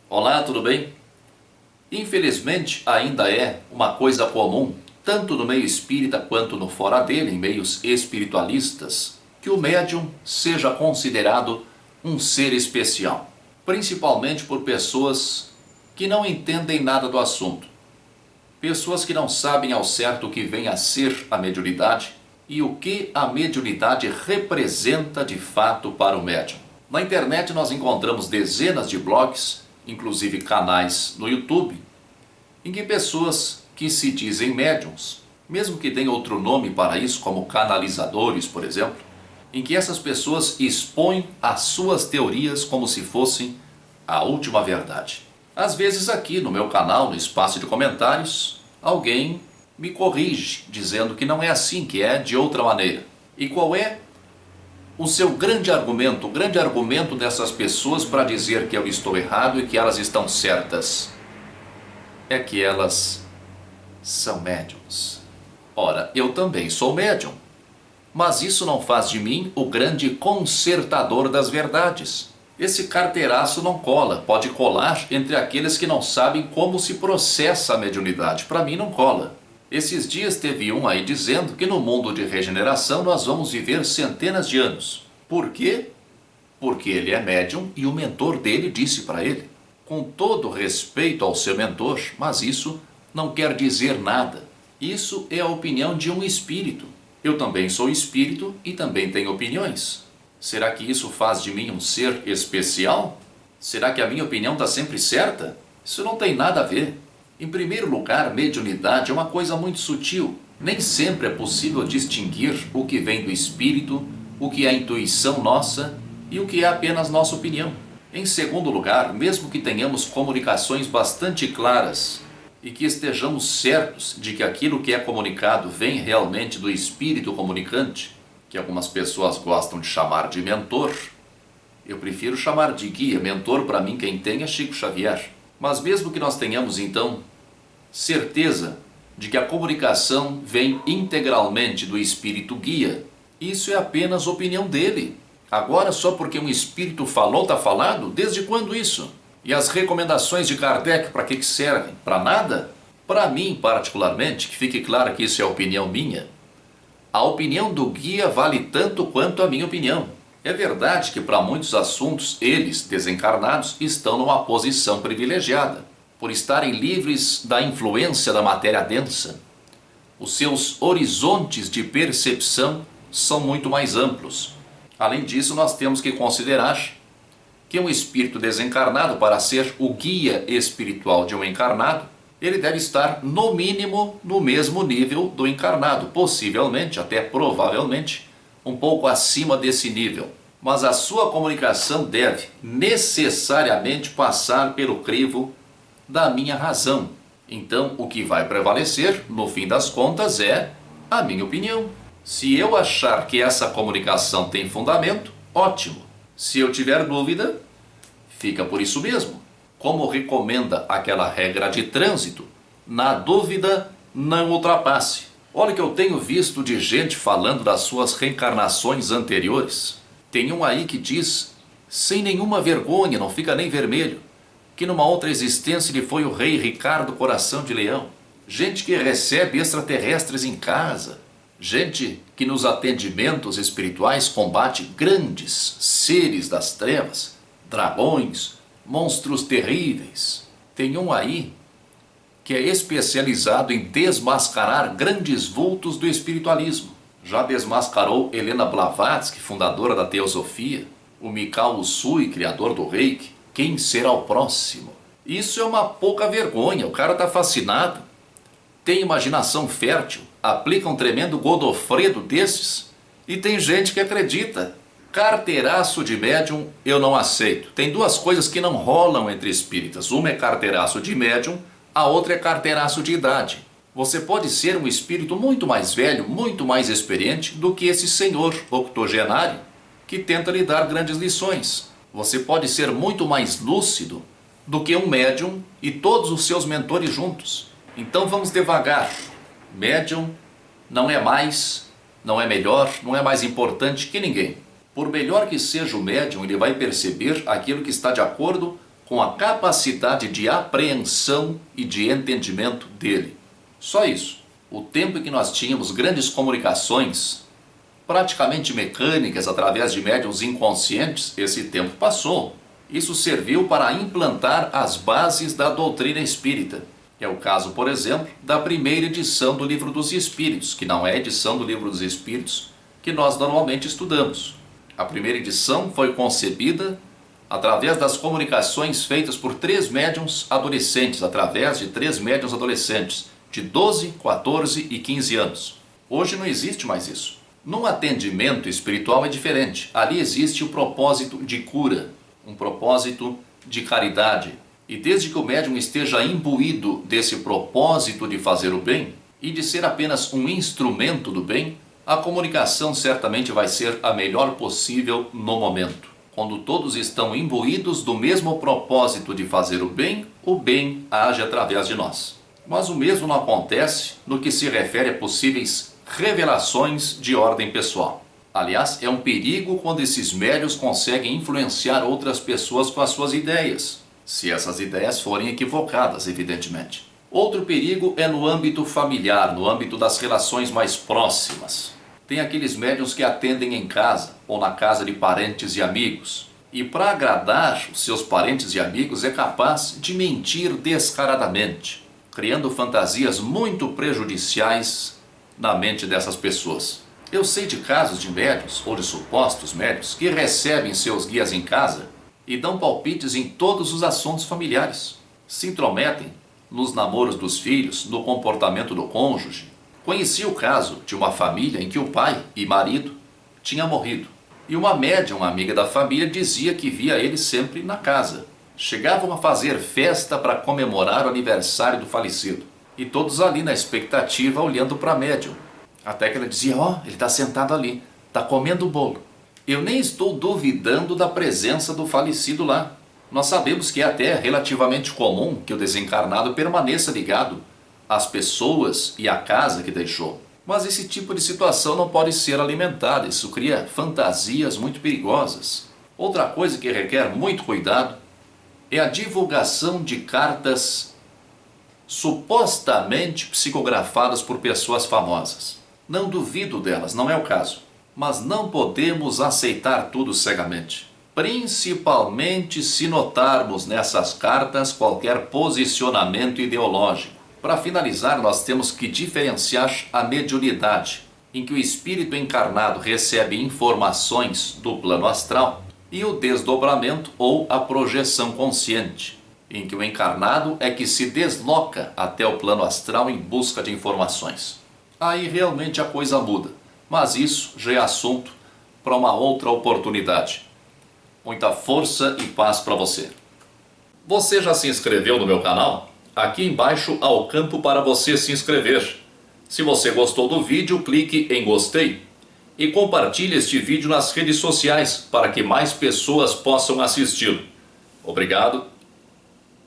Olá, tudo bem? Infelizmente, ainda é uma coisa comum, tanto no meio espírita quanto no fora dele, em meios espiritualistas, que o médium seja considerado um ser especial, principalmente por pessoas que não entendem nada do assunto, pessoas que não sabem ao certo o que vem a ser a mediunidade e o que a mediunidade representa de fato para o médium. Na internet nós encontramos dezenas de blogs, inclusive canais no YouTube, em que pessoas que se dizem médiums, mesmo que tenham outro nome para isso, como canalizadores, por exemplo, em que essas pessoas expõem as suas teorias como se fossem a última verdade. Às vezes aqui no meu canal, no espaço de comentários, alguém me corrige, dizendo que não é assim, que é de outra maneira. E qual é o seu grande argumento, o grande argumento dessas pessoas para dizer que eu estou errado e que elas estão certas? É que elas são médiums. Ora, eu também sou médium, mas isso não faz de mim o grande consertador das verdades. Esse carteiraço não cola, pode colar entre aqueles que não sabem como se processa a mediunidade. Para mim não cola. Esses dias teve um aí dizendo que no mundo de regeneração nós vamos viver centenas de anos. Por quê? Porque ele é médium e o mentor dele disse para ele. Com todo respeito ao seu mentor, mas isso não quer dizer nada. Isso é a opinião de um espírito. Eu também sou espírito e também tenho opiniões. Será que isso faz de mim um ser especial? Será que a minha opinião está sempre certa? Isso não tem nada a ver. Em primeiro lugar, mediunidade é uma coisa muito sutil. Nem sempre é possível distinguir o que vem do espírito, o que é a intuição nossa e o que é apenas nossa opinião. Em segundo lugar, mesmo que tenhamos comunicações bastante claras e que estejamos certos de que aquilo que é comunicado vem realmente do espírito comunicante, que algumas pessoas gostam de chamar de mentor, eu prefiro chamar de guia. Mentor, para mim, quem tem é Chico Xavier. Mas mesmo que nós tenhamos então certeza de que a comunicação vem integralmente do espírito guia, isso é apenas opinião dele. Agora, só porque um espírito falou, está falado? Desde quando isso? E as recomendações de Kardec, para que servem? Para nada? Para mim, particularmente, que fique claro que isso é opinião minha, a opinião do guia vale tanto quanto a minha opinião. É verdade que para muitos assuntos eles, desencarnados, estão numa posição privilegiada, por estarem livres da influência da matéria densa. Os seus horizontes de percepção são muito mais amplos. Além disso, nós temos que considerar que um espírito desencarnado, para ser o guia espiritual de um encarnado, ele deve estar no mínimo no mesmo nível do encarnado, possivelmente, até provavelmente, um pouco acima desse nível. Mas a sua comunicação deve necessariamente passar pelo crivo da minha razão. Então, o que vai prevalecer, no fim das contas, é a minha opinião. Se eu achar que essa comunicação tem fundamento, ótimo. Se eu tiver dúvida, fica por isso mesmo. Como recomenda aquela regra de trânsito, na dúvida não ultrapasse. Olha que eu tenho visto de gente falando das suas reencarnações anteriores. Tem um aí que diz, sem nenhuma vergonha, não fica nem vermelho, que numa outra existência ele foi o rei Ricardo Coração de Leão. Gente que recebe extraterrestres em casa. Gente que nos atendimentos espirituais combate grandes seres das trevas, dragões, monstros terríveis. Tem um aí que é especializado em desmascarar grandes vultos do espiritualismo. Já desmascarou Helena Blavatsky, fundadora da Teosofia, o Mikao Usui, criador do Reiki. Quem será o próximo? Isso é uma pouca vergonha. O cara está fascinado, tem imaginação fértil, aplica um tremendo Godofredo desses e tem gente que acredita. Carteiraço de médium eu não aceito. Tem duas coisas que não rolam entre espíritas. Uma é carteiraço de médium, a outra é carteiraço de idade. Você pode ser um espírito muito mais velho, muito mais experiente do que esse senhor octogenário que tenta lhe dar grandes lições. Você pode ser muito mais lúcido do que um médium e todos os seus mentores juntos. Então vamos devagar. Médium não é mais, não é melhor, não é mais importante que ninguém. Por melhor que seja o médium, ele vai perceber aquilo que está de acordo com a capacidade de apreensão e de entendimento dele. Só isso. O tempo em que nós tínhamos grandes comunicações, praticamente mecânicas, através de médiuns inconscientes, esse tempo passou. Isso serviu para implantar as bases da doutrina espírita. É o caso, por exemplo, da primeira edição do Livro dos Espíritos, que não é a edição do Livro dos Espíritos que nós normalmente estudamos. A primeira edição foi concebida através das comunicações feitas por 3 médiuns adolescentes, através de 3 médiuns adolescentes, de 12, 14 e 15 anos. Hoje não existe mais isso. Num atendimento espiritual é diferente. Ali existe o propósito de cura, um propósito de caridade. E desde que o médium esteja imbuído desse propósito de fazer o bem e de ser apenas um instrumento do bem, a comunicação certamente vai ser a melhor possível no momento. Quando todos estão imbuídos do mesmo propósito de fazer o bem age através de nós. Mas o mesmo não acontece no que se refere a possíveis revelações de ordem pessoal. Aliás, é um perigo quando esses médiuns conseguem influenciar outras pessoas com as suas ideias, se essas ideias forem equivocadas, evidentemente. Outro perigo é no âmbito familiar, no âmbito das relações mais próximas. Tem aqueles médiuns que atendem em casa ou na casa de parentes e amigos. E para agradar os seus parentes e amigos é capaz de mentir descaradamente, criando fantasias muito prejudiciais na mente dessas pessoas. Eu sei de casos de médiuns ou de supostos médiuns que recebem seus guias em casa e dão palpites em todos os assuntos familiares. Se intrometem nos namoros dos filhos, no comportamento do cônjuge. Conheci o caso de uma família em que o pai e marido tinham morrido. E uma médium, uma amiga da família, dizia que via ele sempre na casa. Chegavam a fazer festa para comemorar o aniversário do falecido. E todos ali na expectativa, olhando para a médium. Até que ela dizia, ó, ele está sentado ali, está comendo o bolo. Eu nem estou duvidando da presença do falecido lá. Nós sabemos que é até relativamente comum que o desencarnado permaneça ligado às pessoas e à casa que deixou. Mas esse tipo de situação não pode ser alimentada, isso cria fantasias muito perigosas. Outra coisa que requer muito cuidado é a divulgação de cartas supostamente psicografadas por pessoas famosas. Não duvido delas, não é o caso. Mas não podemos aceitar tudo cegamente. Principalmente se notarmos nessas cartas qualquer posicionamento ideológico. Para finalizar, nós temos que diferenciar a mediunidade, em que o espírito encarnado recebe informações do plano astral, e o desdobramento ou a projeção consciente, em que o encarnado é que se desloca até o plano astral em busca de informações. Aí realmente a coisa muda, mas isso já é assunto para uma outra oportunidade. Muita força e paz para você. Você já se inscreveu no meu canal? Aqui embaixo há o campo para você se inscrever. Se você gostou do vídeo, clique em gostei e compartilhe este vídeo nas redes sociais para que mais pessoas possam assisti-lo. Obrigado